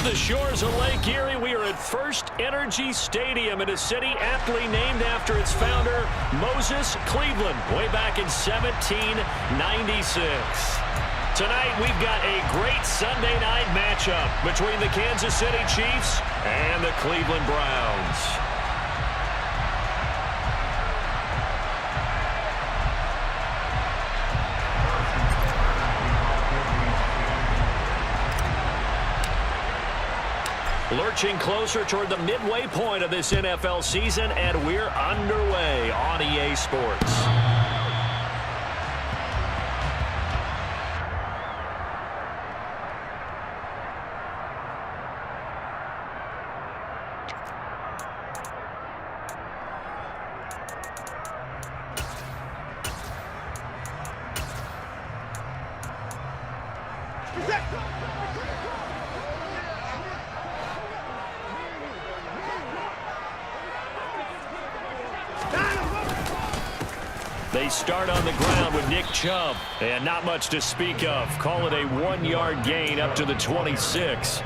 the shores of Lake Erie, we are at First Energy Stadium in a city aptly named after its founder, Moses Cleveland, way back in 1796. Tonight, we've got a great Sunday night matchup between the Kansas City Chiefs and the Cleveland Browns. Lurching closer toward the midway point of this NFL season, and we're underway on EA Sports. They start on the ground with Nick Chubb, and not much to speak of. Call it a 1-yard gain up to the 26.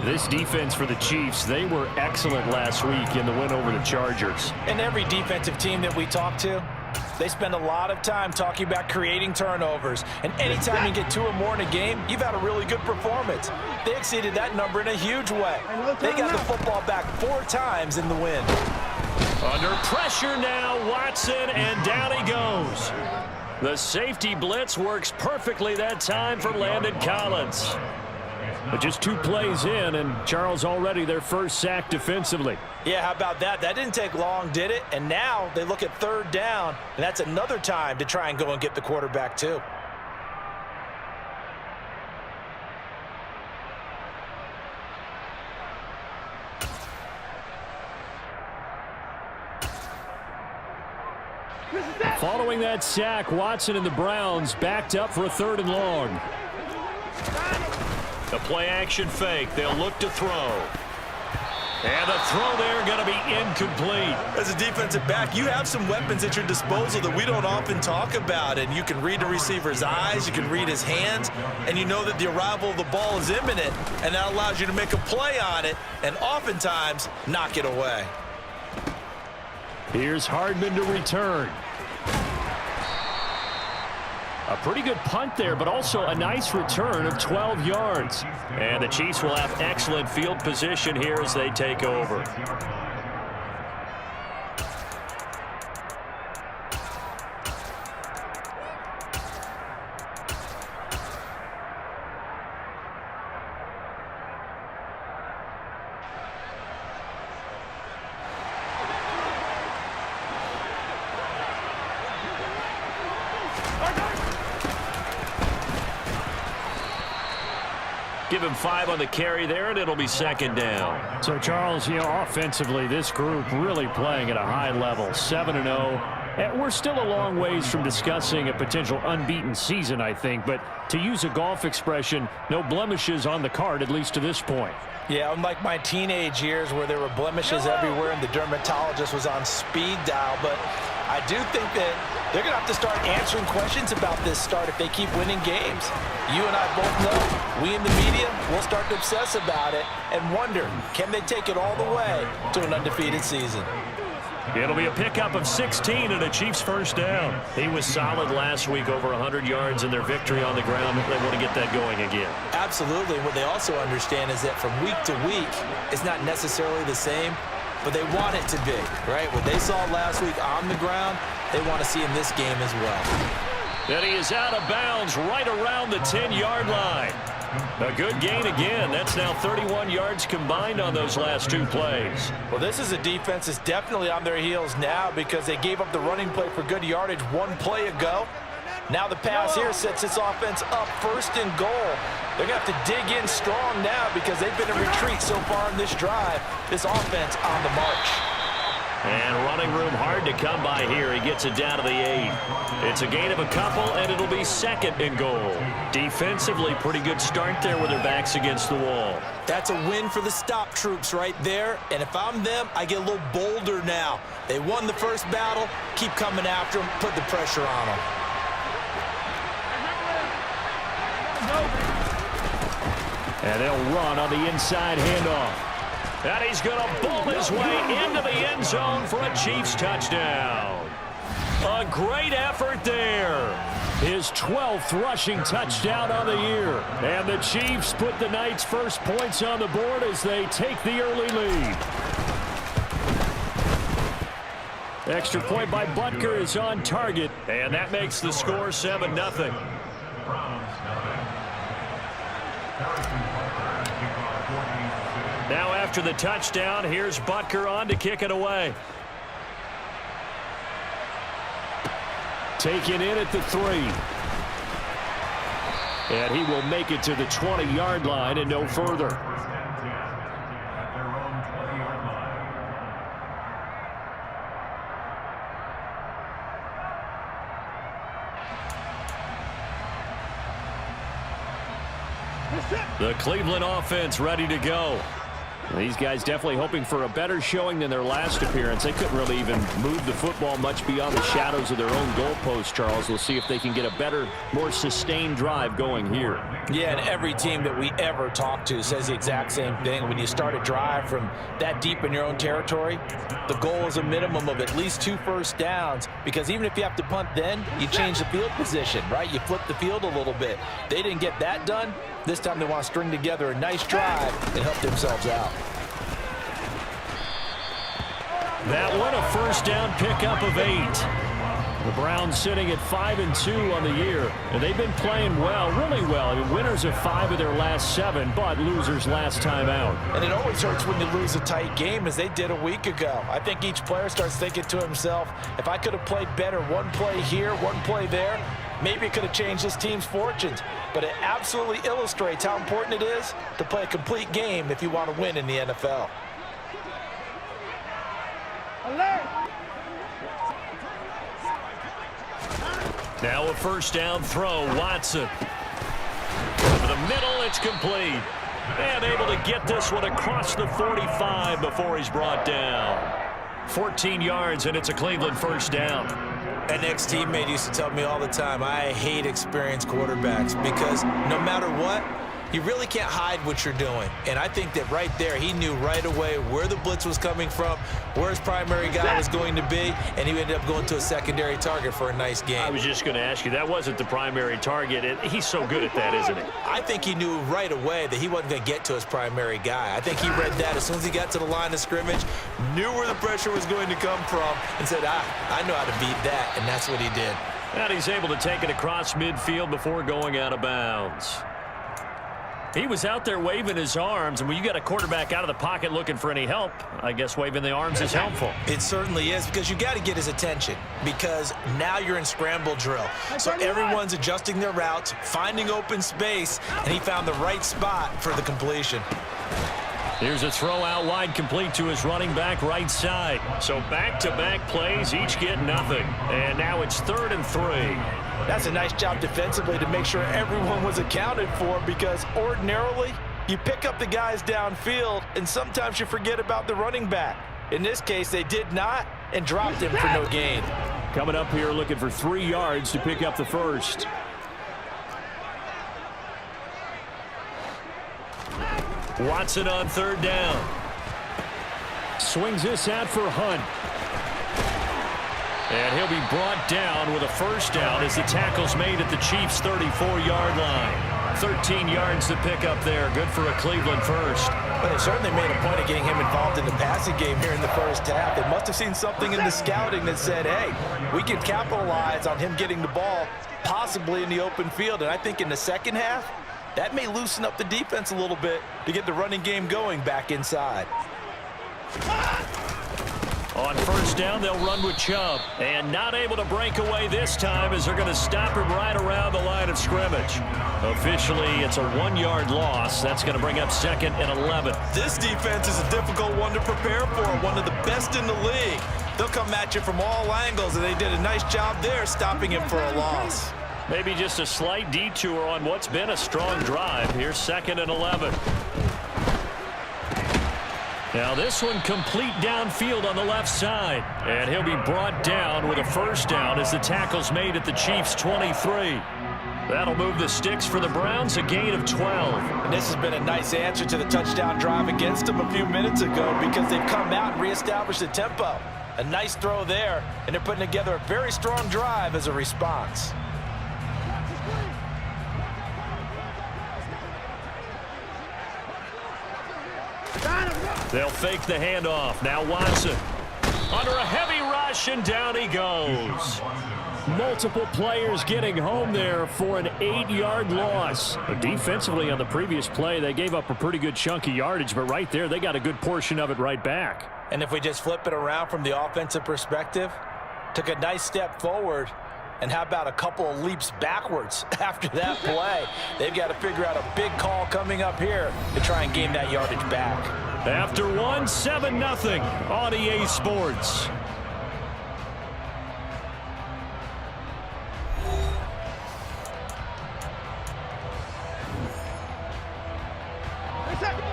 This defense for the Chiefs, they were excellent last week in the win over the Chargers. And every defensive team that we talk to, they spend a lot of time talking about creating turnovers. And anytime you get 2 or more in a game, you've had a really good performance. They exceeded that number in a huge way. They got the football back 4 times in the win. Under pressure now, Watson, and down he goes. The safety blitz works perfectly that time for Landon Collins. But just 2 plays in, and Charles already their first sack defensively. Yeah, how about that? That didn't take long, did it? And now they look at 3rd down, and that's another time to try and go and get the quarterback too. Following that sack, Watson and the Browns backed up for a 3rd and long. The play-action fake. They'll look to throw. And the throw there going to be incomplete. As a defensive back, you have some weapons at your disposal that we don't often talk about. And you can read the receiver's eyes, you can read his hands, and you know that the arrival of the ball is imminent. And that allows you to make a play on it and oftentimes knock it away. Here's Hardman to return. A pretty good punt there, but also a nice return of 12 yards. And the Chiefs will have excellent field position here as they take over. Give him 5 on the carry there, and it'll be 2nd down. So, Charles, offensively, this group really playing at a high level, 7-0. And we're still a long ways from discussing a potential unbeaten season, I think. But to use a golf expression, no blemishes on the card, at least to this point. Yeah, unlike my teenage years where there were blemishes everywhere and the dermatologist was on speed dial. But I do think that they're going to have to start answering questions about this start if they keep winning games. You and I both know, we in the media, will start to obsess about it and wonder, can they take it all the way to an undefeated season? It'll be a pickup of 16 and a Chiefs 1st down. He was solid last week, over 100 yards in their victory on the ground. They want to get that going again. Absolutely. What they also understand is that from week to week, it's not necessarily the same, but they want it to be, right? What they saw last week on the ground, they want to see in this game as well. And he is out of bounds right around the 10-yard line. A good gain again. That's now 31 yards combined on those last 2 plays. Well, this is a defense that's definitely on their heels now because they gave up the running play for good yardage 1 play ago. Now the pass here sets this offense up 1st and goal. They're going to have to dig in strong now because they've been in retreat so far in this drive. This offense on the march. And running room hard to come by here. He gets it down to the 8. It's a gain of a couple, and it'll be 2nd and goal. Defensively, pretty good start there with their backs against the wall. That's a win for the stop troops right there. And if I'm them, I get a little bolder now. They won the first battle. Keep coming after them. Put the pressure on them. And they'll run on the inside handoff. And he's going to bolt his way into the end zone for a Chiefs touchdown. A great effort there. His 12th rushing touchdown on the year. And the Chiefs put the Knights' first points on the board as they take the early lead. Extra point by Butker is on target. And that makes the score 7-0. Now after the touchdown, here's Butker on to kick it away. Taken in at the 3. And he will make it to the 20-yard line and no further. The Cleveland offense ready to go. These guys definitely hoping for a better showing than their last appearance. They couldn't really even move the football much beyond the shadows of their own goalpost, Charles. We'll see if they can get a better, more sustained drive going here. Yeah, and every team that we ever talk to says the exact same thing. When you start a drive from that deep in your own territory, the goal is a minimum of at least 2 first downs, because even if you have to punt then, you change the field position, right? You flip the field a little bit. They didn't get that done. This time they want to string together a nice drive and help themselves out. That one a first down pickup of 8. The Browns sitting at 5-2 on the year, and they've been playing well, really well. I mean, winners of 5 of their last 7, but losers last time out. And it always hurts when you lose a tight game, as they did a week ago. I think each player starts thinking to himself, if I could have played better one play here, one play there, maybe it could have changed this team's fortunes. But it absolutely illustrates how important it is to play a complete game if you want to win in the NFL. Now a first down throw, Watson. Over the middle, it's complete. And able to get this one across the 45 before he's brought down. 14 yards, and it's a Cleveland first down. An ex-teammate used to tell me all the time, I hate experienced quarterbacks, because no matter what, you really can't hide what you're doing. And I think that right there, he knew right away where the blitz was coming from, where his primary guy was going to be, and he ended up going to a secondary target for a nice game. I was just going to ask you, that wasn't the primary target, and he's so good at that, isn't he? I think he knew right away that he wasn't going to get to his primary guy. I think he read that as soon as he got to the line of scrimmage, knew where the pressure was going to come from, and said, I know how to beat that, and that's what he did. And he's able to take it across midfield before going out of bounds. He was out there waving his arms, and when you got a quarterback out of the pocket looking for any help, I guess waving the arms is helpful. It certainly is, because you got to get his attention, because now you're in scramble drill. So everyone's adjusting their routes, finding open space, and he found the right spot for the completion. Here's a throw out wide, complete to his running back right side. So back-to-back plays, each get nothing. And now it's 3rd and 3. That's a nice job defensively to make sure everyone was accounted for, because ordinarily you pick up the guys downfield and sometimes you forget about the running back. In this case, they did not and dropped him for no gain. Coming up here looking for 3 yards to pick up the first. Watson on 3rd down. Swings this out for Hunt. And he'll be brought down with a first down as the tackle's made at the Chiefs' 34-yard line. 13 yards to pick up there. Good for a Cleveland first. But it certainly made a point of getting him involved in the passing game here in the first half. They must have seen something in the scouting that said, hey, we can capitalize on him getting the ball possibly in the open field. And I think in the second half, that may loosen up the defense a little bit to get the running game going back inside. On first down, they'll run with Chubb. And not able to break away this time as they're going to stop him right around the line of scrimmage. Officially, it's a 1-yard loss. That's going to bring up 2nd and 11. This defense is a difficult one to prepare for, one of the best in the league. They'll come at you from all angles, and they did a nice job there stopping him for a loss. Maybe just a slight detour on what's been a strong drive. Here's 2nd and 11. Now this one complete downfield on the left side. And he'll be brought down with a first down as the tackle's made at the Chiefs' 23. That'll move the sticks for the Browns, a gain of 12. And this has been a nice answer to the touchdown drive against them a few minutes ago because they've come out and reestablished the tempo. A nice throw there, and they're putting together a very strong drive as a response. They'll fake the handoff. Now Watson under a heavy rush, and down he goes. Multiple players getting home there for an 8-yard loss. Defensively on the previous play, they gave up a pretty good chunk of yardage, but right there, they got a good portion of it right back. And if we just flip it around from the offensive perspective, took a nice step forward, and how about a couple of leaps backwards after that play? They've got to figure out a big call coming up here to try and gain that yardage back. After one, 7-0 on EA Sports.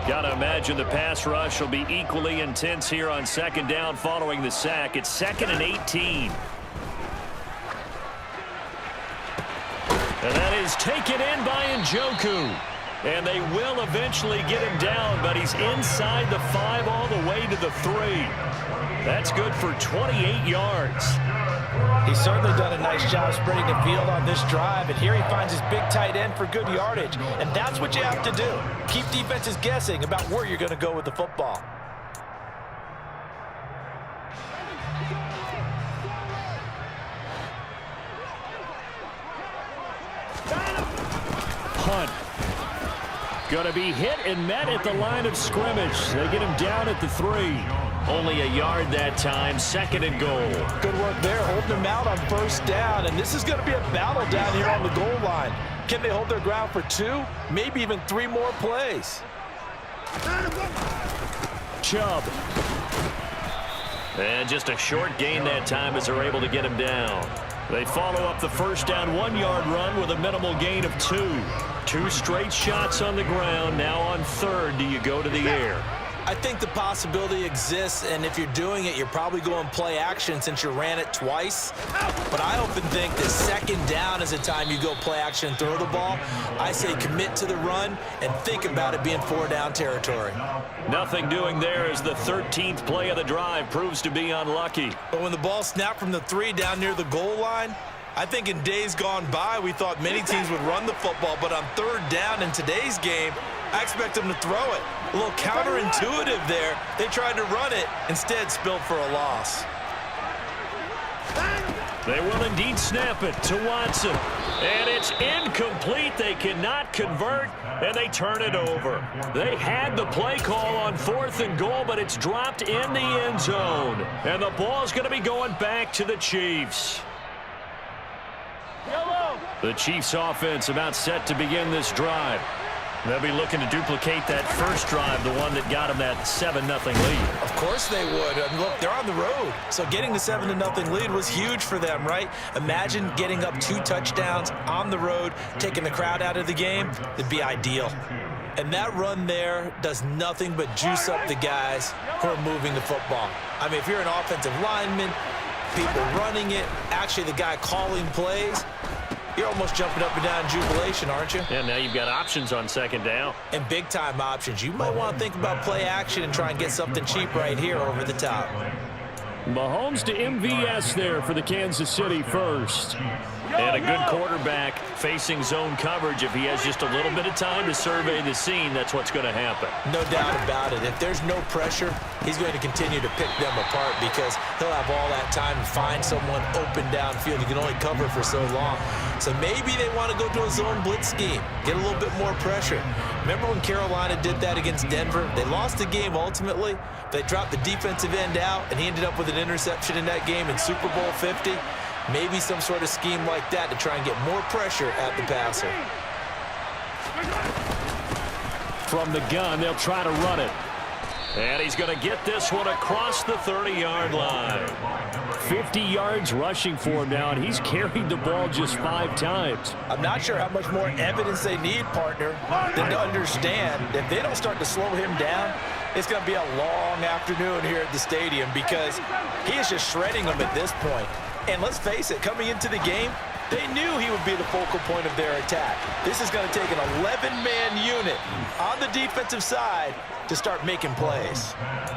Got to imagine the pass rush will be equally intense here on second down following the sack. It's 2nd and 18. And that is taken in by Njoku. And they will eventually get him down, but he's inside the 5 all the way to the 3. That's good for 28 yards. He's certainly done a nice job spreading the field on this drive, and here he finds his big tight end for good yardage. And that's what you have to do. Keep defenses guessing about where you're going to go with the football. Punt. Going to be hit and met at the line of scrimmage. They get him down at the 3. Only a yard that time, 2nd and goal. Good work there, holding him out on first down. And this is going to be a battle down here on the goal line. Can they hold their ground for 2, maybe even 3 more plays? Chubb. And just a short gain that time as they're able to get him down. They follow up the first down 1-yard run with a minimal gain of 2. 2 straight shots on the ground. Now on 3rd, do you go to the air? I think the possibility exists, and if you're doing it, you're probably going play action since you ran it twice. But I often think that 2nd down is the time you go play action and throw the ball. I say commit to the run and think about it being 4-down territory. Nothing doing there as the 13th play of the drive proves to be unlucky. But when the ball snapped from the 3 down near the goal line, I think in days gone by, we thought many teams would run the football, but on 3rd down in today's game, I expect them to throw it. A little counterintuitive there. They tried to run it, instead spilled for a loss. They will indeed snap it to Watson. And it's incomplete. They cannot convert, and they turn it over. They had the play call on 4th and goal, but it's dropped in the end zone. And the ball's going to be going back to the Chiefs. The Chiefs offense about set to begin this drive. They'll be looking to duplicate that first drive, the one that got them that 7-0 lead. Of course they would. And look, they're on the road. So getting the 7-0 lead was huge for them, right? Imagine getting up 2 touchdowns on the road, taking the crowd out of the game. It'd be ideal. And that run there does nothing but juice up the guys who are moving the football. I mean, if you're an offensive lineman, people running it, actually the guy calling plays, you're almost jumping up and down in jubilation, aren't you? Yeah, now you've got options on 2nd down. And big-time options. You might want to think about play action and try and get something cheap right here over the top. Mahomes to MVS there for the Kansas City first. And a good quarterback facing zone coverage. If he has just a little bit of time to survey the scene, that's what's going to happen. No doubt about it. If there's no pressure, he's going to continue to pick them apart because he'll have all that time to find someone open downfield. He can only cover for so long. So maybe they want to go to a zone blitz scheme, get a little bit more pressure. Remember when Carolina did that against Denver? They lost the game ultimately. They dropped the defensive end out, and he ended up with an interception in that game in Super Bowl 50. Maybe some sort of scheme like that to try and get more pressure at the passer. From the gun, they'll try to run it. And he's going to get this one across the 30-yard line. 50 yards rushing for him now, and he's carried the ball just 5 times. I'm not sure how much more evidence they need, partner, than to understand if they don't start to slow him down, it's going to be a long afternoon here at the stadium because he is just shredding them at this point. And let's face it, coming into the game, They knew he would be the focal point of their attack. This is going to take an 11-man unit on the defensive side to start making plays.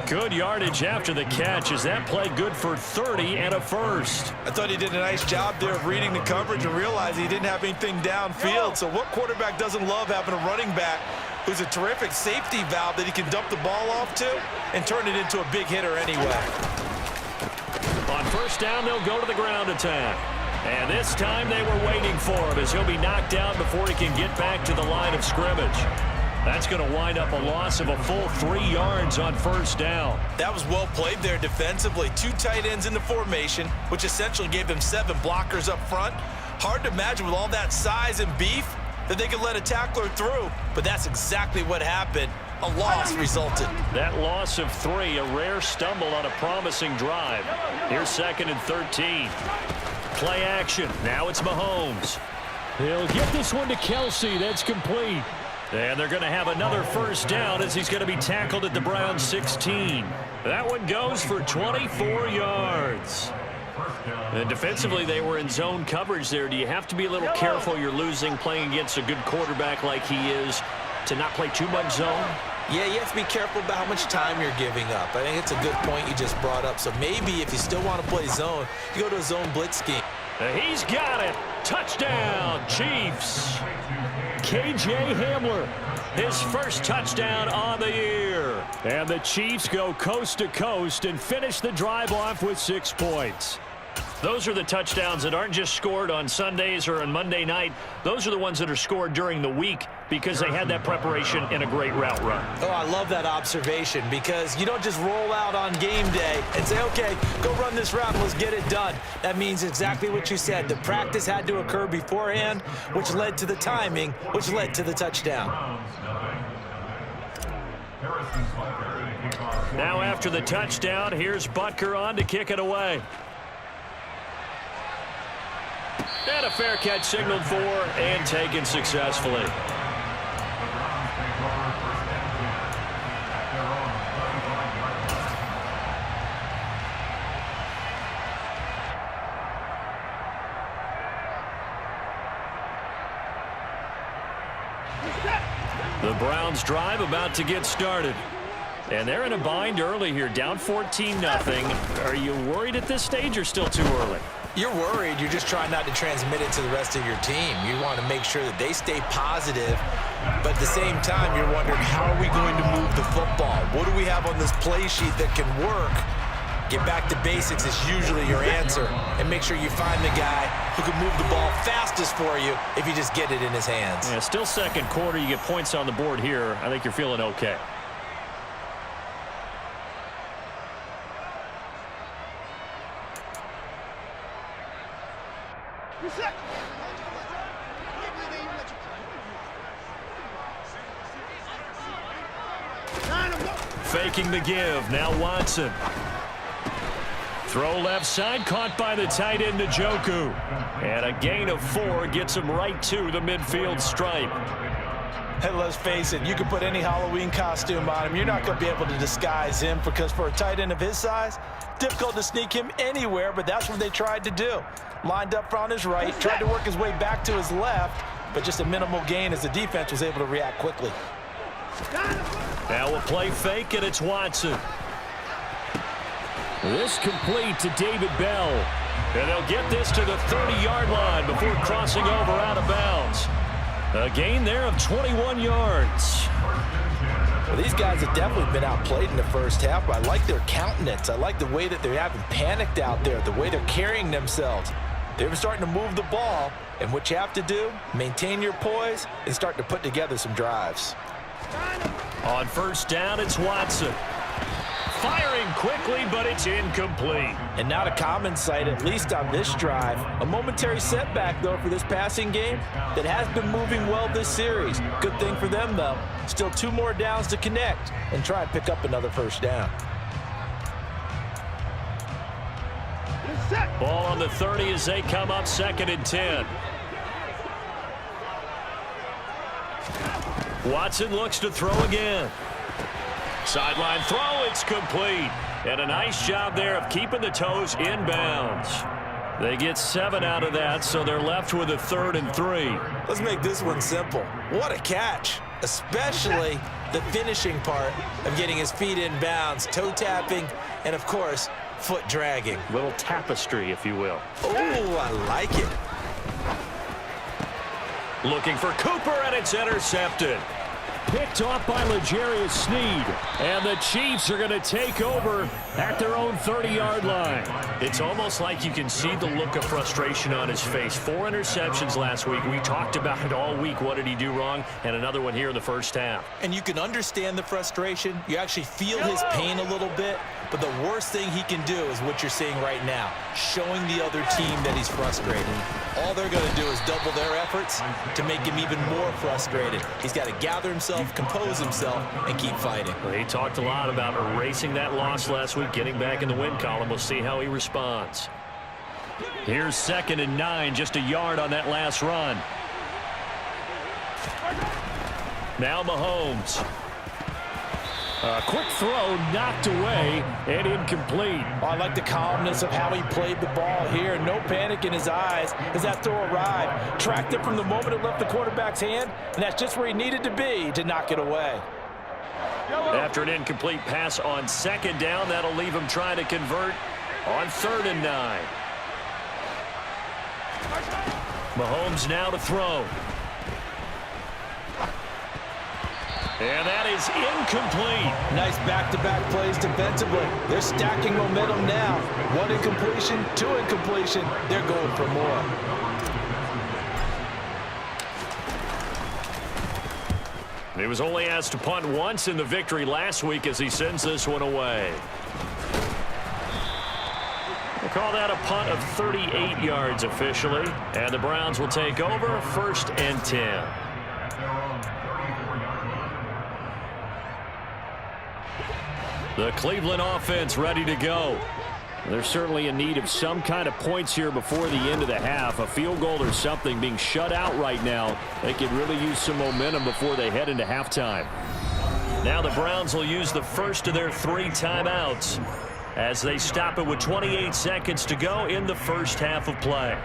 Good yardage after the catch. Is that play good for 30 and a first? I thought he did a nice job there of reading the coverage and realizing he didn't have anything downfield. So what quarterback doesn't love having a running back who's a terrific safety valve that he can dump the ball off to and turn it into a big hitter anyway? On first down, they'll go to the ground attack. And this time they were waiting for him as he'll be knocked down before he can get back to the line of scrimmage. That's going to wind up a loss of a full 3 yards on first down. That was well played there defensively. 2 tight ends in the formation, which essentially gave them 7 blockers up front. Hard to imagine with all that size and beef that they could let a tackler through, but that's exactly what happened. A loss resulted. That loss of 3, a rare stumble on a promising drive. Here's 2nd and 13. Play action. Now it's Mahomes. He'll get this one to Kelsey. That's complete. And they're going to have another first down as he's going to be tackled at the Browns 16. That one goes for 24 yards. And defensively, they were in zone coverage there. Do you have to be a little careful you're losing playing against a good quarterback like he is to not play too much zone? Yeah, you have to be careful about how much time you're giving up. I think it's a good point you just brought up. So maybe if you still want to play zone, you go to a zone blitz scheme. He's got it. Touchdown, Chiefs. K.J. Hamler, his first touchdown on the year. And the Chiefs go coast to coast and finish the drive off with 6 points. Those are the touchdowns that aren't just scored on Sundays or on Monday night. Those are the ones that are scored during the week because they had that preparation and a great route run. Oh, I love that observation because you don't just roll out on game day and say, okay, go run this route and let's get it done. That means exactly what you said. The practice had to occur beforehand, which led to the timing, which led to the touchdown. Now after the touchdown, here's Butker on to kick it away. And a fair catch signaled for and taken successfully. The Browns drive about to get started. And they're in a bind early here, down 14-0. Are you worried at this stage or still too early? You're worried. You're just trying not to transmit it to the rest of your team. You want to make sure that they stay positive, but at the same time, you're wondering, how are we going to move the football? What do we have on this play sheet that can work? Get back to basics is usually your answer, and make sure you find the guy who can move the ball fastest for you if you just get it in his hands. Yeah, still second quarter. You get points on the board here. I think you're feeling okay. Faking the give. Now Watson. Throw left side, caught by the tight end Njoku. And a gain of 4 gets him right to the midfield stripe. And let's face it, you can put any Halloween costume on him. You're not going to be able to disguise him because for a tight end of his size, difficult to sneak him anywhere, but that's what they tried to do. Lined up on his right, tried to work his way back to his left, but just a minimal gain as the defense was able to react quickly. Now we'll play fake, and it's Watson. This complete to David Bell. And they'll get this to the 30-yard line before crossing over out of bounds. A gain there of 21 yards. Well, these guys have definitely been outplayed in the first half, but I like their countenance. I like the way that they haven't panicked out there, the way they're carrying themselves. They're starting to move the ball, and what you have to do, maintain your poise and start to put together some drives. On first down, it's Watson. Firing quickly, but it's incomplete. And not a common sight, at least on this drive. A momentary setback, though, for this passing game that has been moving well this series. Good thing for them, though. Still 2 more downs to connect and try and pick up another first down. Ball on the 30 as they come up 2nd and 10. Watson looks to throw again. Sideline throw, it's complete. And a nice job there of keeping the toes in bounds. They get 7 out of that, so they're left with a 3rd and 3. Let's make this one simple. What a catch, especially the finishing part of getting his feet in bounds, toe tapping, and of course, foot dragging. Little tapestry, if you will. Oh, I like it. Looking for Cooper, and it's intercepted. Picked off by L'Jarius Sneed. And the Chiefs are going to take over at their own 30-yard line. It's almost like you can see the look of frustration on his face. 4 interceptions last week. We talked about it all week. What did he do wrong? And another one here in the first half. And you can understand the frustration. You actually feel his pain a little bit. But the worst thing he can do is what you're seeing right now, showing the other team that he's frustrated. All they're going to do is double their efforts to make him even more frustrated. He's got to gather himself, compose himself, and keep fighting. Well, he talked a lot about erasing that loss last week, getting back in the win column. We'll see how he responds. Here's 2nd and 9, just a yard on that last run. Now Mahomes. A quick throw knocked away and incomplete. Oh, I like the calmness of how he played the ball here. No panic in his eyes as that throw arrived. Tracked it from the moment it left the quarterback's hand, and that's just where he needed to be to knock it away. After an incomplete pass on 2nd down, that'll leave him trying to convert on 3rd and 9. Mahomes now to throw. And that is incomplete. Nice back-to-back plays defensively. They're stacking momentum now. 1 incompletion, 2 incompletion. They're going for more. He was only asked to punt once in the victory last week as he sends this one away. We'll call that a punt of 38 yards officially. And the Browns will take over 1st and 10. The Cleveland offense ready to go. They're certainly in need of some kind of points here before the end of the half. A field goal or something, being shut out right now. They could really use some momentum before they head into halftime. Now the Browns will use the first of their 3 timeouts as they stop it with 28 seconds to go in the first half of play.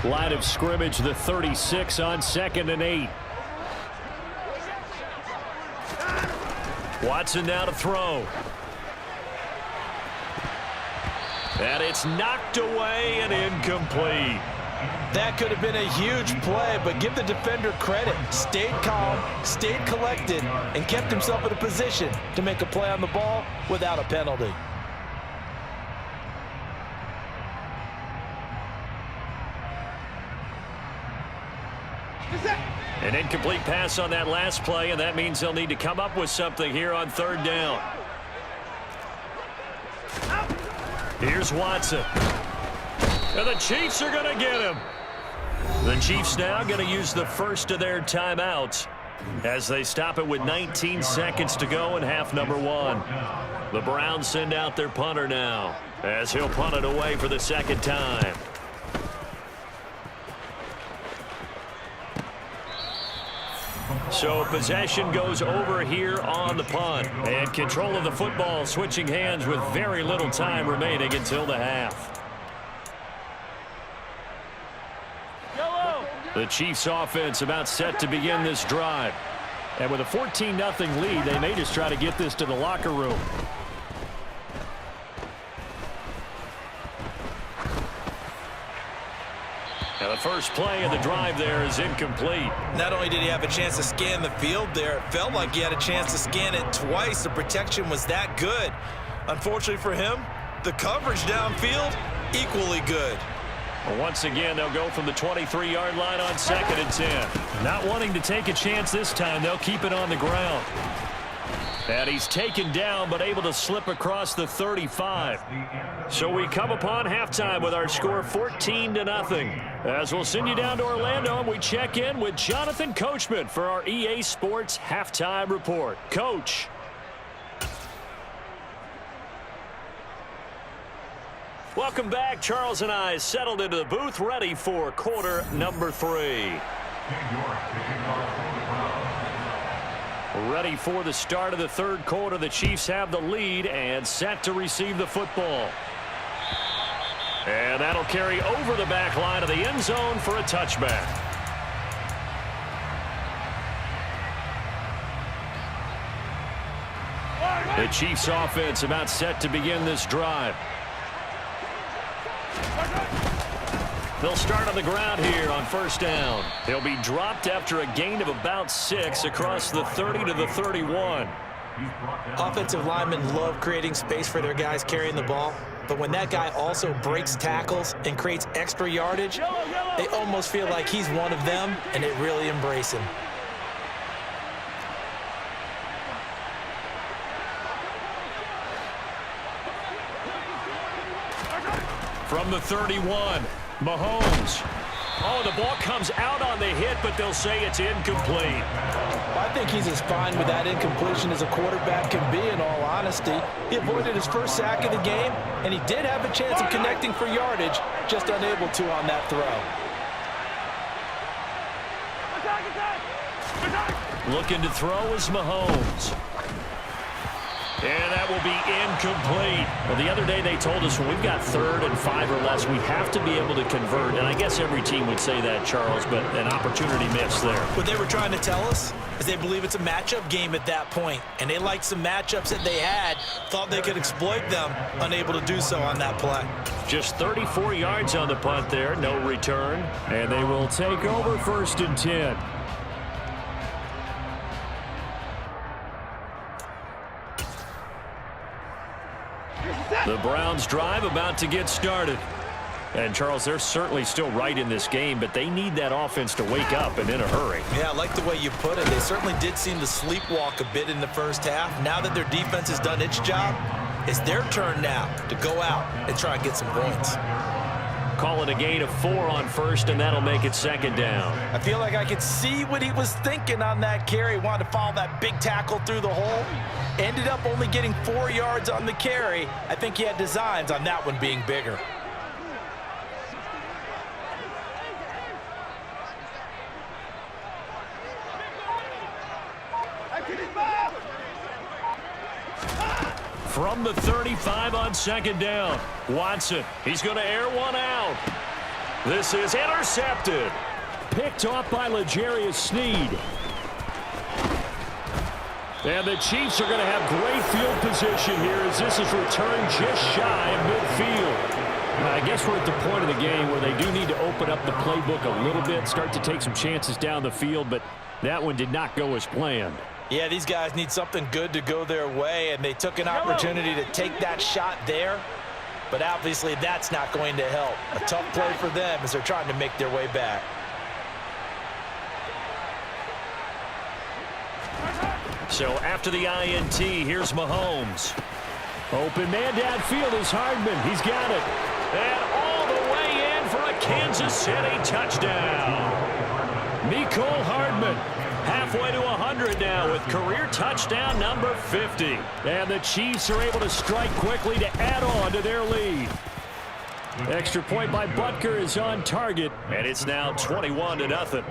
Line of scrimmage, the 36 on 2nd and 8. Watson now to throw. And it's knocked away and incomplete. That could have been a huge play, but give the defender credit. Stayed calm, stayed collected, and kept himself in a position to make a play on the ball without a penalty. An incomplete pass on that last play, and that means they'll need to come up with something here on 3rd down. Here's Watson. And the Chiefs are going to get him. The Chiefs now going to use the first of their timeouts as they stop it with 19 seconds to go in half number 1. The Browns send out their punter now as he'll punt it away for the 2nd time. So possession goes over here on the punt. And control of the football switching hands with very little time remaining until the half. The Chiefs offense about set to begin this drive. And with a 14-0 lead, they may just try to get this to the locker room. Now the first play of the drive there is incomplete. Not only did he have a chance to scan the field there, it felt like he had a chance to scan it twice. The protection was that good. Unfortunately for him, the coverage downfield, equally good. Well, once again, they'll go from the 23-yard line on 2nd and 10. Not wanting to take a chance this time, they'll keep it on the ground. And he's taken down, but able to slip across the 35. So we come upon halftime with our score 14-0. As we'll send you down to Orlando, and we check in with Jonathan Coachman for our EA Sports Halftime Report. Coach. Welcome back. Charles and I settled into the booth, ready for quarter number 3. Ready for the start of the third quarter. The Chiefs have the lead and set to receive the football. And that'll carry over the back line of the end zone for a touchback. The Chiefs offense about set to begin this drive. They'll start on the ground here on first down. They'll be dropped after a gain of about 6 across the 30 to the 31. Offensive linemen love creating space for their guys carrying the ball, but when that guy also breaks tackles and creates extra yardage, they almost feel like he's one of them, and they really embrace him. From the 31, Mahomes. Oh, the ball comes out on the hit, but they'll say it's incomplete. I think he's as fine with that incompletion as a quarterback can be, in all honesty. He avoided his first sack of the game, and he did have a chance of connecting for yardage, just unable to on that throw. Looking to throw is Mahomes. And that will be incomplete. Well, the other day they told us when we've got 3rd and 5 or less, we have to be able to convert. And I guess every team would say that, Charles, but an opportunity missed there. What they were trying to tell us is they believe it's a matchup game at that point. And they liked some matchups that they had, thought they could exploit them, unable to do so on that play. Just 34 yards on the punt there, no return. And they will take over 1st and 10. The Browns drive about to get started. And, Charles, they're certainly still right in this game, but they need that offense to wake up and in a hurry. Yeah, I like the way you put it. They certainly did seem to sleepwalk a bit in the first half. Now that their defense has done its job, it's their turn now to go out and try and get some points. Call it a gain of 4 on 1st, and that'll make it 2nd down. I feel like I could see what he was thinking on that carry. Wanted to follow that big tackle through the hole. Ended up only getting 4 yards on the carry. I think he had designs on that one being bigger. From the 35 on 2nd down, Watson. He's going to air one out. This is intercepted. Picked off by L'Jarius Sneed. And the Chiefs are going to have great field position here as this is returned just shy of midfield. I guess we're at the point of the game where they do need to open up the playbook a little bit, start to take some chances down the field, but that one did not go as planned. Yeah, these guys need something good to go their way, and they took an opportunity to take that shot there, but obviously that's not going to help. A tough play for them as they're trying to make their way back. So after the INT, here's Mahomes. Open man downfield is Hardman. He's got it. And all the way in for a Kansas City touchdown. Mecole Hardman halfway to 100 now with career touchdown number 50. And the Chiefs are able to strike quickly to add on to their lead. Extra point by Butker is on target, and it's now 21-0.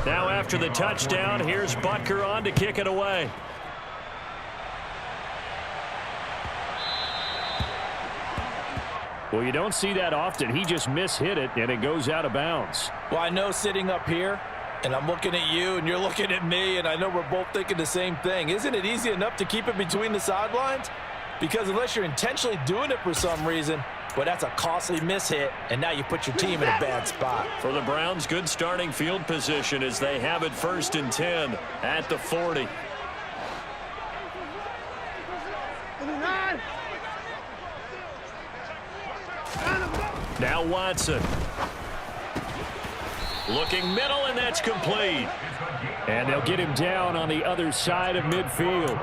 Now after the touchdown, here's Butker on to kick it away. Well, you don't see that often. He just mishit it, and it goes out of bounds. Well, I know sitting up here, and I'm looking at you, and you're looking at me, and I know we're both thinking the same thing. Isn't it easy enough to keep it between the sidelines? Because unless you're intentionally doing it for some reason, well, that's a costly mishit, and now you put your team in a bad spot. For the Browns, good starting field position as they have it 1st and 10 at the 40. Now Watson. Looking middle, and that's complete. And they'll get him down on the other side of midfield.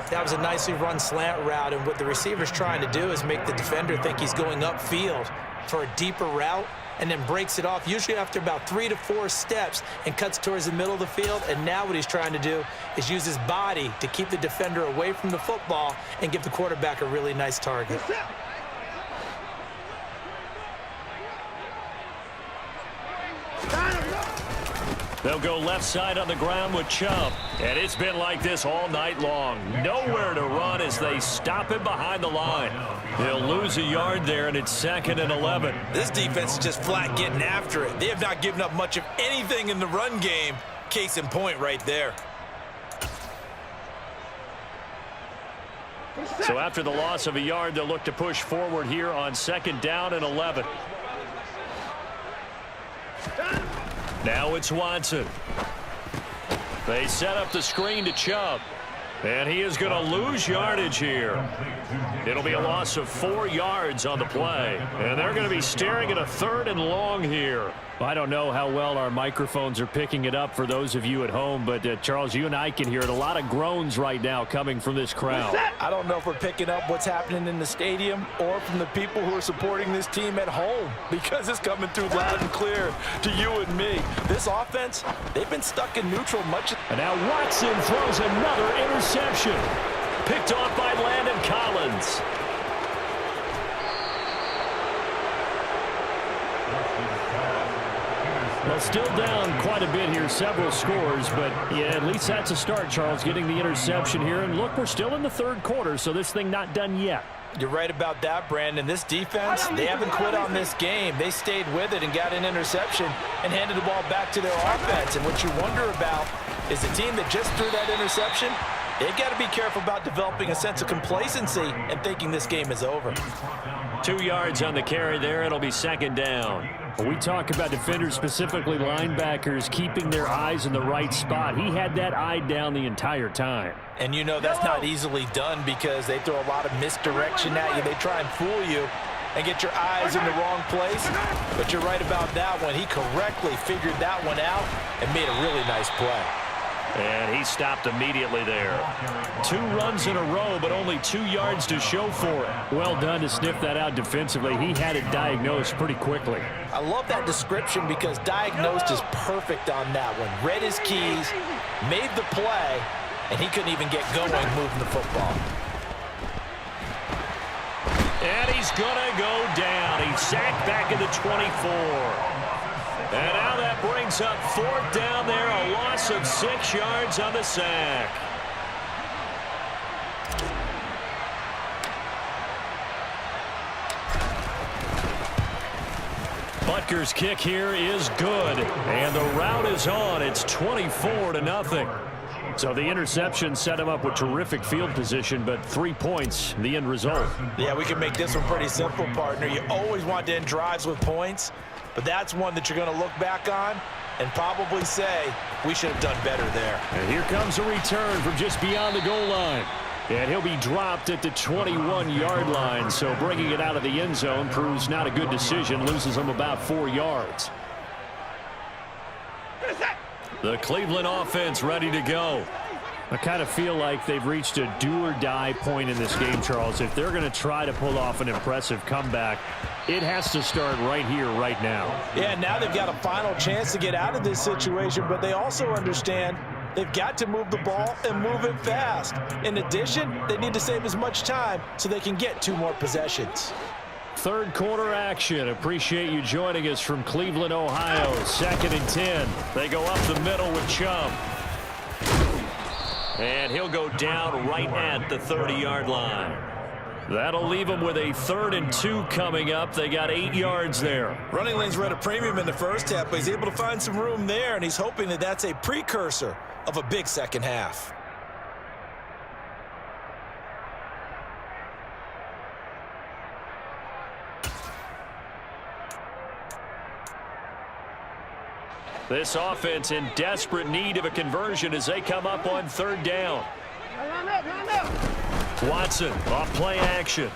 That was a nicely run slant route, and what the receiver's trying to do is make the defender think he's going upfield for a deeper route, and then breaks it off, usually after about 3 to 4 steps, and cuts towards the middle of the field. And now what he's trying to do is use his body to keep the defender away from the football and give the quarterback a really nice target. They'll go left side on the ground with Chubb. And it's been like this all night long. Nowhere to run as they stop him behind the line. They'll lose a yard there, and it's 2nd and 11. This defense is just flat getting after it. They have not given up much of anything in the run game. Case in point right there. So after the loss of a yard, they'll look to push forward here on 2nd down and 11. Now it's Watson. They set up the screen to Chubb. And he is going to lose yardage here. It'll be a loss of 4 yards on the play. And they're going to be staring at a 3rd and long here. I don't know how well our microphones are picking it up for those of you at home, but Charles, you and I can hear it. A lot of groans right now coming from this crowd. I don't know if we're picking up what's happening in the stadium or from the people who are supporting this team at home, because it's coming through loud and clear to you and me. This offense, they've been stuck in neutral much. And now Watson throws another interception. Picked off by Landon Collins. Well, still down quite a bit here, several scores, but yeah, at least that's a start, Charles, getting the interception here. And look, we're still in the 3rd quarter, so this thing not done yet. You're right about that, Brandon. This defense, they haven't quit on this game. They stayed with it and got an interception and handed the ball back to their offense. And what you wonder about is the team that just threw that interception, they've got to be careful about developing a sense of complacency and thinking this game is over. 2 yards on the carry there. It'll be 2nd down. When we talk about defenders, specifically linebackers, keeping their eyes in the right spot, he had that eye down the entire time. And you know that's not easily done because they throw a lot of misdirection at you. They try and fool you and get your eyes in the wrong place. But you're right about that one. He correctly figured that one out and made a really nice play. And he stopped immediately there. 2 runs in a row, but only 2 yards to show for it. Well done to sniff that out defensively. He had it diagnosed pretty quickly. I love that description because diagnosed is perfect on that one. Read his keys, made the play, and he couldn't even get going moving the football. And he's going to go down. He's sacked back at the 24. And now that brings up 4th down there, a loss of 6 yards on the sack. Butker's kick here is good, and the route is on. It's 24-0. So the interception set him up with terrific field position, but 3 points, the end result. Yeah, we can make this one pretty simple, partner. You always want to end drives with points, but that's one that you're going to look back on and probably say, we should have done better there. And here comes a return from just beyond the goal line. And he'll be dropped at the 21-yard line, so bringing it out of the end zone proves not a good decision, loses him about 4 yards. The Cleveland offense ready to go. I kind of feel like they've reached a do-or-die point in this game, Charles. If they're going to try to pull off an impressive comeback, it has to start right here, right now. Yeah, now they've got a final chance to get out of this situation, but they also understand they've got to move the ball and move it fast. In addition, they need to save as much time so they can get 2 more possessions. 3rd quarter action. Appreciate you joining us from Cleveland, Ohio. 2nd and 10. They go up the middle with Chubb. And he'll go down right at the 30-yard line. That'll leave them with a 3rd and 2 coming up. They got 8 yards there. Running lanes were at a premium in the first half, but he's able to find some room there, and he's hoping that that's a precursor of a big second half. This offense in desperate need of a conversion as they come up on 3rd down. Watson off play action.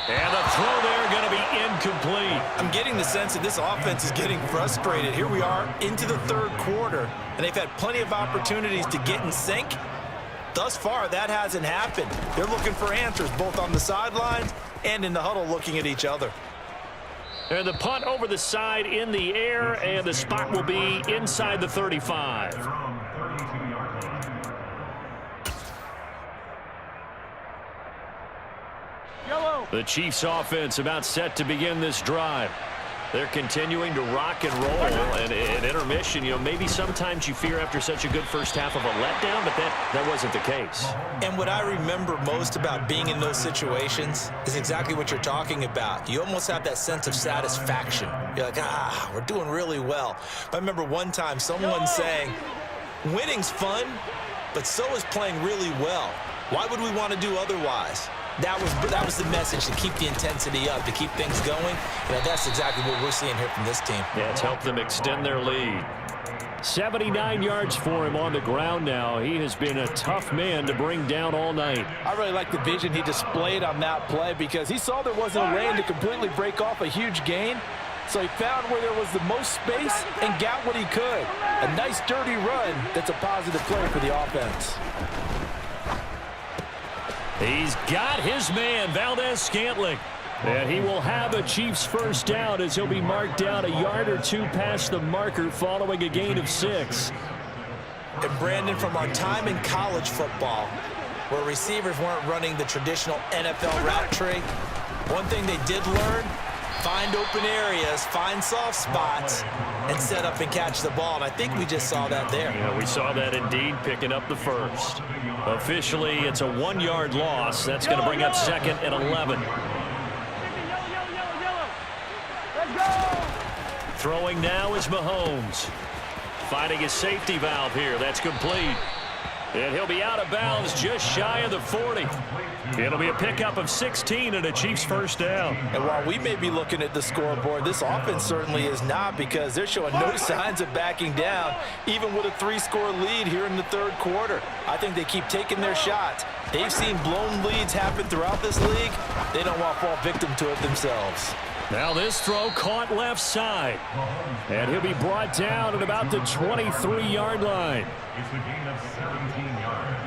And the throw there going to be incomplete. I'm getting the sense that this offense is getting frustrated. Here we are into the 3rd quarter, and they've had plenty of opportunities to get in sync. Thus far, that hasn't happened. They're looking for answers both on the sidelines and in the huddle looking at each other. And the punt over the side in the air, and the spot will be inside the 35. The Chiefs offense about set to begin this drive. They're continuing to rock and roll, and at intermission, maybe sometimes you fear after such a good first half of a letdown, but that wasn't the case. And what I remember most about being in those situations is exactly what you're talking about. You almost have that sense of satisfaction. You're like, we're doing really well. But I remember one time someone saying, winning's fun, but so is playing really well. Why would we want to do otherwise? That was the message, to keep the intensity up, to keep things going. That's exactly what we're seeing here from this team. Yeah, it's helped them extend their lead. 79 yards for him on the ground now. He has been a tough man to bring down all night. I really like the vision he displayed on that play because he saw there wasn't a lane to completely break off a huge gain. So he found where there was the most space and got what he could. A nice, dirty run that's a positive play for the offense. He's got his man, Valdez-Scantling. And he will have a Chiefs first down as he'll be marked down a yard or two past the marker following a gain of 6. And Brandon, from our time in college football, where receivers weren't running the traditional NFL route tree, one thing they did learn, find open areas, find soft spots, and set up and catch the ball. And I think we just saw that there. Yeah, we saw that indeed, picking up the first. Officially, it's a 1-yard loss. That's going to bring up 2nd and 11. Throwing now is Mahomes. Finding his safety valve here. That's complete. And he'll be out of bounds just shy of the 40. It'll be a pickup of 16 and a Chiefs first down. And while we may be looking at the scoreboard, this offense certainly is not, because they're showing no signs of backing down, even with a 3-score lead here in the third quarter. I think they keep taking their shots. They've seen blown leads happen throughout this league. They don't want to fall victim to it themselves. Now this throw caught left side. And he'll be brought down at about the 23-yard line. It's a gain of 17 yards.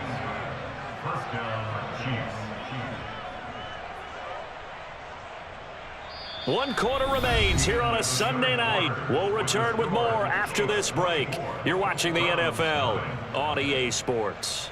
First down, Chiefs. 1 quarter remains here on a Sunday night. We'll return with more after this break. You're watching the NFL on EA Sports.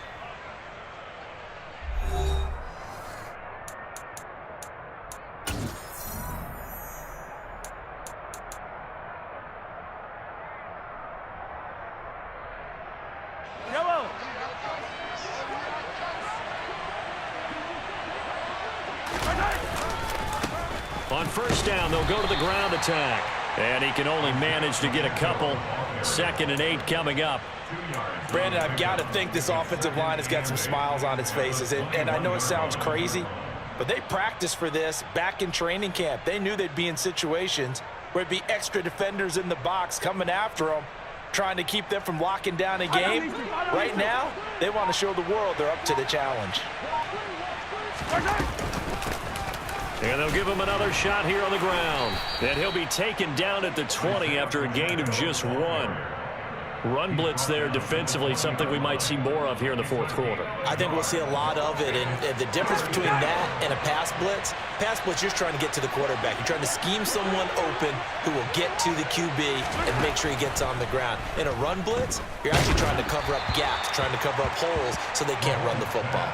On first down, they'll go to the ground attack. And he can only manage to get a couple. 2nd and 8 coming up. Brandon, I've got to think this offensive line has got some smiles on its faces. And I know it sounds crazy, but they practiced for this back in training camp. They knew they'd be in situations where it'd be extra defenders in the box coming after them, trying to keep them from locking down a game. Right now, they want to show the world they're up to the challenge. And they'll give him another shot here on the ground. And he'll be taken down at the 20 after a gain of just 1. Run blitz there defensively, something we might see more of here in the fourth quarter. I think we'll see a lot of it. And the difference between that and a pass blitz, you're just trying to get to the quarterback. You're trying to scheme someone open who will get to the QB and make sure he gets on the ground. In a run blitz, you're actually trying to cover up gaps, trying to cover up holes so they can't run the football.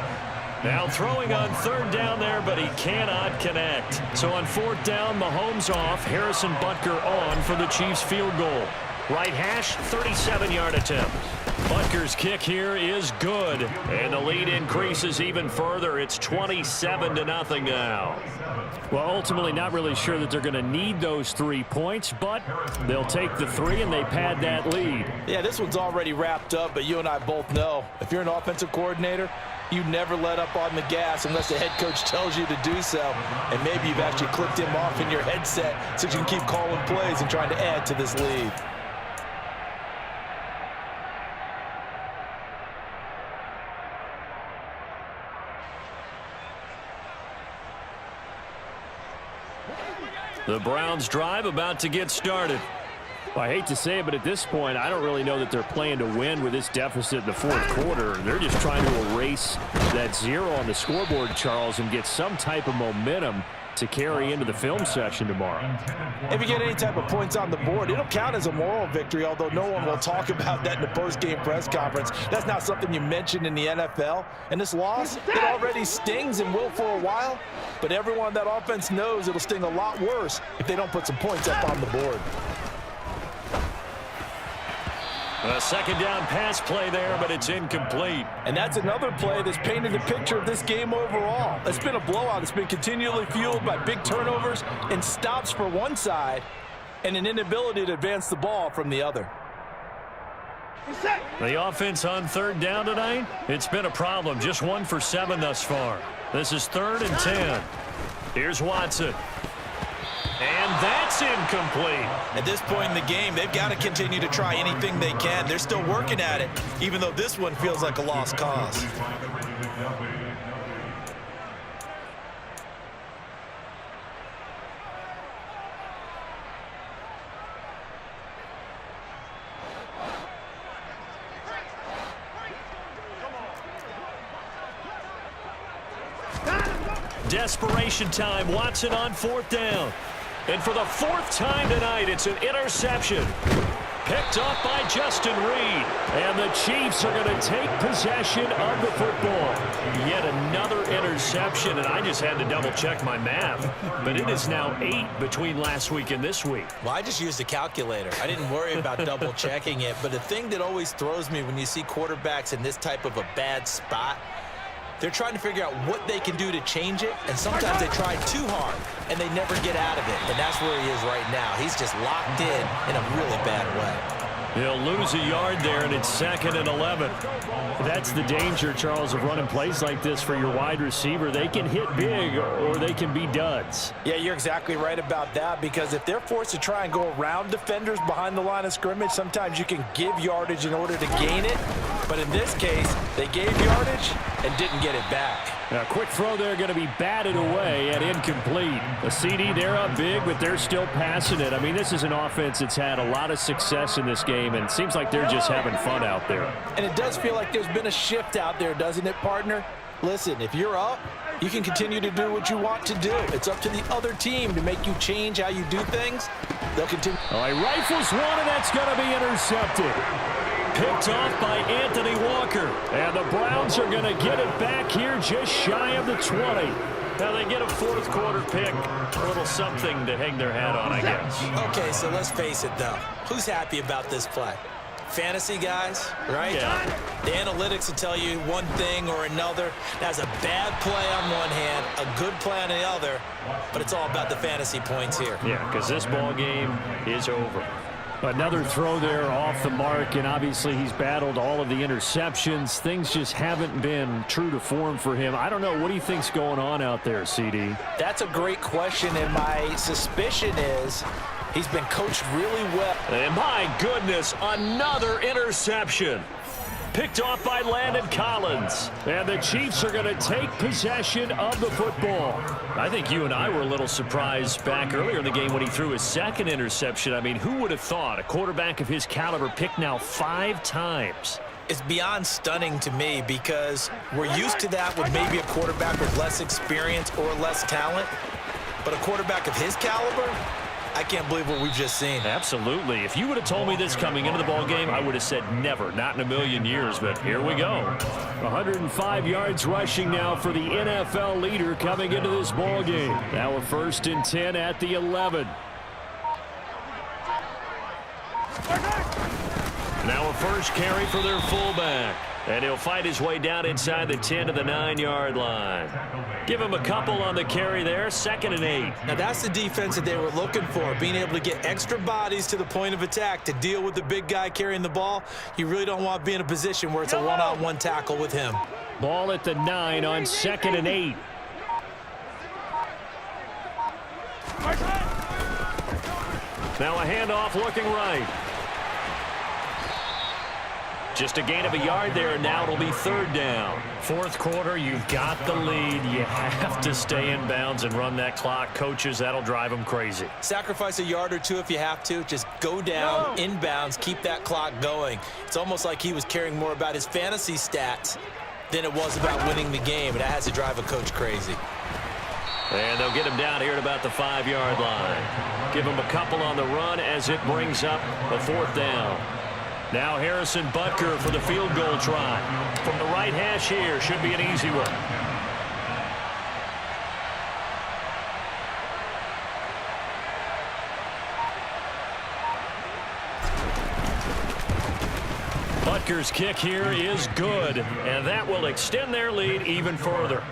Now throwing on 3rd down there, but he cannot connect. So on 4th down, Mahomes off, Harrison Butker on for the Chiefs field goal. Right hash, 37-yard attempt. Butker's kick here is good, and the lead increases even further. It's 27-0 now. Well, ultimately not really sure that they're going to need those 3 points, but they'll take the 3 and they pad that lead. Yeah, this one's already wrapped up, but you and I both know if you're an offensive coordinator, you never let up on the gas unless the head coach tells you to do so. And maybe you've actually clicked him off in your headset so you can keep calling plays and trying to add to this lead. The Browns drive about to get started. Well, I hate to say it, but at this point, I don't really know that they're playing to win with this deficit in the fourth quarter. They're just trying to erase that 0 on the scoreboard, Charles, and get some type of momentum to carry into the film session tomorrow. If you get any type of points on the board, it'll count as a moral victory, although no one will talk about that in the post-game press conference. That's not something you mention in the NFL. And this loss, it already stings and will for a while, but everyone on that offense knows it'll sting a lot worse if they don't put some points up on the board. A second down pass play there, but it's incomplete. And that's another play that's painted the picture of this game overall. It's been a blowout. It's been continually fueled by big turnovers and stops for one side and an inability to advance the ball from the other. The offense on third down tonight, it's been a problem. Just 1 for 7 thus far. This is 3rd and 10. Here's Watson. And that's incomplete. At this point in the game, they've got to continue to try anything they can. They're still working at it, even though this one feels like a lost cause. Desperation time. Watson on 4th down. And for the 4th time tonight, it's an interception. Picked up by Justin Reed. And the Chiefs are going to take possession of the football. Yet another interception, and I just had to double-check my math. But it is now 8 between last week and this week. Well, I just used a calculator. I didn't worry about double-checking it. But the thing that always throws me when you see quarterbacks in this type of a bad spot, they're trying to figure out what they can do to change it, and sometimes they try too hard, and they never get out of it. And that's where he is right now. He's just locked in a really bad way. He'll lose a yard there, and it's 2nd and 11. That's the danger, Charles, of running plays like this for your wide receiver. They can hit big, or they can be duds. Yeah, you're exactly right about that, because if they're forced to try and go around defenders behind the line of scrimmage, sometimes you can give yardage in order to gain it. But in this case, they gave yardage and didn't get it back. A quick throw there going to be batted away and incomplete. The CD, they're up big, but they're still passing it. I mean, this is an offense that's had a lot of success in this game, and it seems like they're just having fun out there. And it does feel like there's been a shift out there, doesn't it, partner? Listen, if you're up, you can continue to do what you want to do. It's up to the other team to make you change how you do things. They'll continue. All right, rifles one, and that's going to be intercepted. Picked off by Anthony Walker. And the Browns are going to get it back here just shy of the 20. Now they get a 4th quarter pick. A little something to hang their hat on, I guess. Okay, so let's face it, though. Who's happy about this play? Fantasy guys, right? Yeah. The analytics will tell you one thing or another. That's a bad play on one hand, a good play on the other, but it's all about the fantasy points here. Yeah, because this ball game is over. Another throw there off the mark, and obviously he's battled all of the interceptions. Things just haven't been true to form for him. I don't know. What do you think's going on out there, CD? That's a great question, and my suspicion is he's been coached really well. And my goodness, another interception. Picked off by Landon Collins. And the Chiefs are going to take possession of the football. I think you and I were a little surprised back earlier in the game when he threw his 2nd interception. I mean, who would have thought a quarterback of his caliber picked now 5 times? It's beyond stunning to me because we're used to that with maybe a quarterback with less experience or less talent. But a quarterback of his caliber, I can't believe what we've just seen. Absolutely. If you would have told me this coming into the ball game, I would have said never, not in a million years, but here we go. 105 yards rushing now for the NFL leader coming into this ball game. Now a 1st and 10 at the 11. Now a first carry for their fullback. And he'll fight his way down inside the 10 to the 9-yard line. Give him a couple on the carry there. 2nd and 8. Now that's the defense that they were looking for, being able to get extra bodies to the point of attack to deal with the big guy carrying the ball. You really don't want to be in a position where it's a one-on-one tackle with him. Ball at the 9 on 2nd and 8. Now a handoff looking right. Just a gain of a yard there, and now it'll be 3rd down. 4th quarter, you've got the lead. You have to stay in bounds and run that clock. Coaches, that'll drive them crazy. Sacrifice a yard or two if you have to. Just go down, in bounds, keep that clock going. It's almost like he was caring more about his fantasy stats than it was about winning the game, and that has to drive a coach crazy. And they'll get him down here at about the 5-yard line. Give him a couple on the run as it brings up a 4th down. Now Harrison Butker for the field goal try. From the right hash here, should be an easy one. Butker's kick here is good, and that will extend their lead even further.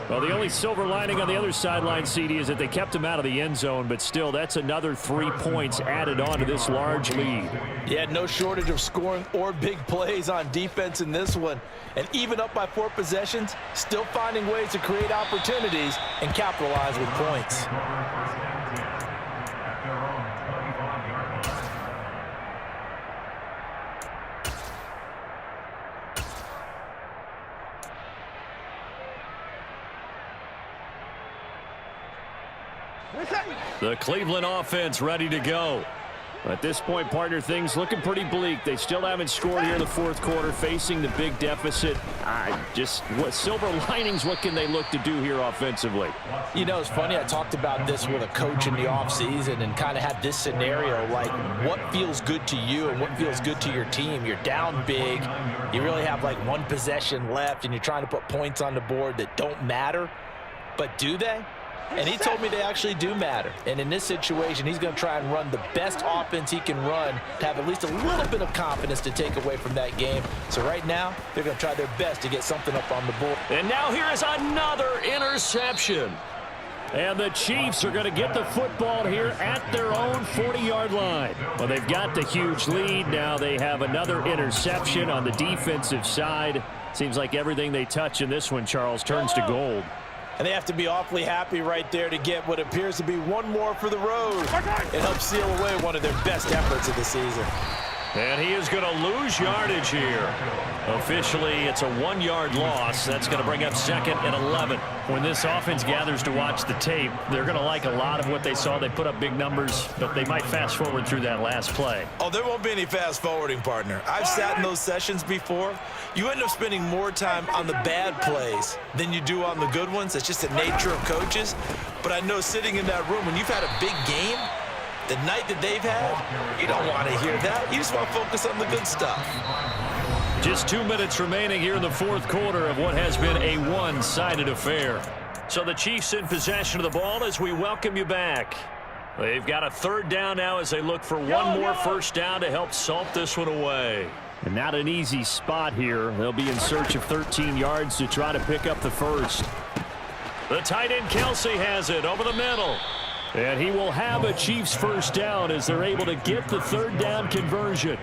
Well, the only silver lining on the other sideline, CD, is that they kept him out of the end zone, but still, that's another 3 points added on to this large lead. Yeah, no shortage of scoring or big plays on defense in this one. And even up by 4 possessions, still finding ways to create opportunities and capitalize with points. The Cleveland offense ready to go. At this point, partner, things looking pretty bleak. They still haven't scored here in the 4th quarter, facing the big deficit. What silver linings, what can they look to do here offensively? You know, it's funny, I talked about this with a coach in the offseason and kind of had this scenario, like what feels good to you and what feels good to your team. You're down big. You really have like 1 possession left, and you're trying to put points on the board that don't matter. But do they? And he told me they actually do matter. And in this situation, he's going to try and run the best offense he can run to have at least a little bit of confidence to take away from that game. So right now, they're going to try their best to get something up on the board. And now here is another interception. And the Chiefs are going to get the football here at their own 40-yard line. Well, they've got the huge lead. Now they have another interception on the defensive side. Seems like everything they touch in this one, Charles, turns to gold. And they have to be awfully happy right there to get what appears to be one more for the road. It helps seal away one of their best efforts of the season. And he is going to lose yardage here. Officially, it's a 1-yard loss. That's going to bring up 2nd and 11. When this offense gathers to watch the tape, they're going to like a lot of what they saw. They put up big numbers, but they might fast forward through that last play. Oh, there won't be any fast forwarding, partner. I've sat in those sessions before. You end up spending more time on the bad plays than you do on the good ones. It's just the nature of coaches. But I know sitting in that room, when you've had a big game, the night that they've had, you don't want to hear that. You just want to focus on the good stuff. Just 2 minutes remaining here in the 4th quarter of what has been a one-sided affair. So the Chiefs in possession of the ball as we welcome you back. They've got a 3rd down now as they look for one more first down to help salt this one away. And not an easy spot here. They'll be in search of 13 yards to try to pick up the first. The tight end Kelsey has it over the middle. And he will have a Chiefs first down as they're able to get the 3rd down conversion.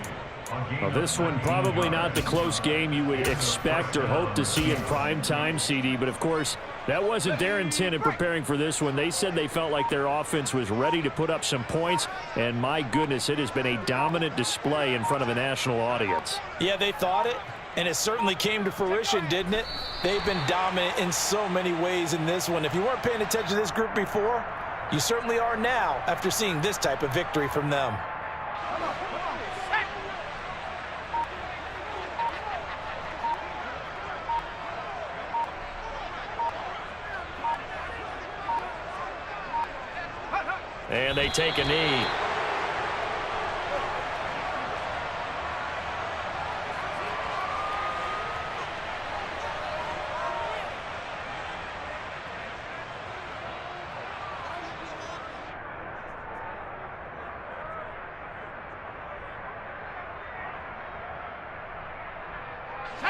Well, this one probably not the close game you would expect or hope to see in prime time, CD. But, of course, that wasn't their intent in preparing for this one. They said they felt like their offense was ready to put up some points. And, my goodness, it has been a dominant display in front of a national audience. Yeah, they thought it. And it certainly came to fruition, didn't it? They've been dominant in so many ways in this one. If you weren't paying attention to this group before, you certainly are now after seeing this type of victory from them. And they take a knee.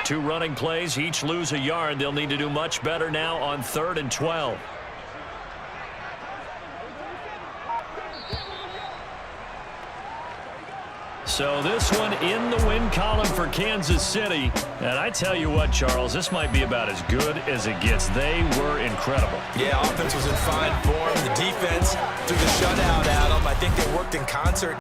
Two running plays, each lose a yard. They'll need to do much better now on 3rd and 12. So this one in the win column for Kansas City. And I tell you what, Charles, this might be about as good as it gets. They were incredible. Yeah, offense was in fine form. The defense threw the shutout at them. I think they worked in concert.